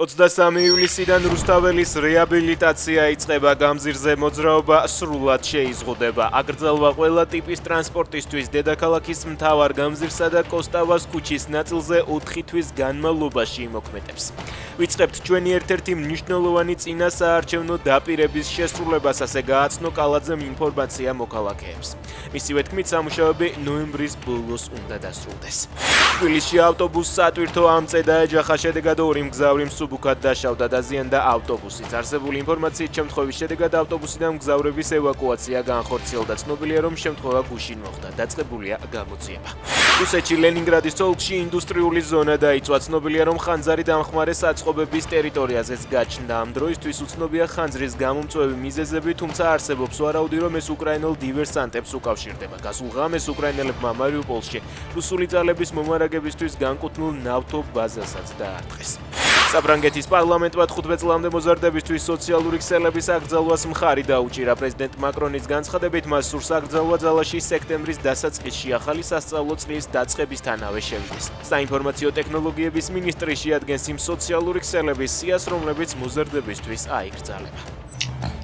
23 ივლისიდან რუსთაველის რეაბილიტაცია იწყება, გამზირზე მოძრაობა სრულად შეიზღუდება. აკრძალვა ყველა ტიპის ტრანსპორტისთვის დედაქალაქის მთავარ გამზირსა და კოსტავას ქუჩის ნაწილზე 4 თვის განმავლობაში იმოქმედებს. ვიწყებთ ჩვენი ერთ-ერთი მნიშვნელოვანი წინასაარჩევნო დაპირების შესრულებას, ასე გააცნო კალაძემ ინფორმაცია მოქალაქეებს. მისივე თქმით, სამუშაოები ნოემბრის ბოლოს უნდა დასრულდეს. თბილისში ავტობუსს სატვირთო ამწედა ეჯახა, შედეგად ორი მგზავრი მსუბუქად დაშავდა, დაზიანდა ავტობუსიც. არსებული ინფორმაციით, შემთხვევის შედეგად ავტობუსიდან მგზავრების ევაკუაცია განხორციელდა. ცნობილია, რომ შემთხვევა გუშინ მოხდა. დაწყებულია გამოძიება. რუსეთში ლენინგრადის ოლქში ინდუსტრიული ზონა დაიწვა. ცნობილია, რომ ხანძარი დამხმარე საწყობების ტერიტორიაზეც გაჩნდა. ამ დროისთვის უცნობია ხანძრის გამომწვევი მიზეზები, თუმცა არსებობს ვარაუდი, რომ ეს უკრაინელ დივერსანტებს უკავშირდება. გასულ ღამეს უკრაინელებმა მარიუპოლში რუსული ძალების მომარაგებისთვის განკუთვნილ ნავთო ბაზასაც დაარტყეს. საფრანგეთის პარლამენტმა 15 წლამდე მოზარდებისთვის სოციალური ქსელების აკრძალვას მხარი დაუჭირა. პრეზიდენტ მაკრონის განცხადებით, მას სურს აკრძალვა ძალაში სექტემბრის დასაწყისში ახალი სასწავლო წლის დაწყებისთანავე შევიდეს. საინფორმაციო ტექნოლოგიების მინისტრი შეადგენს იმ სოციალური ქსელების სიას, რომლებიც მოზარდებისთვის აიკრძალება.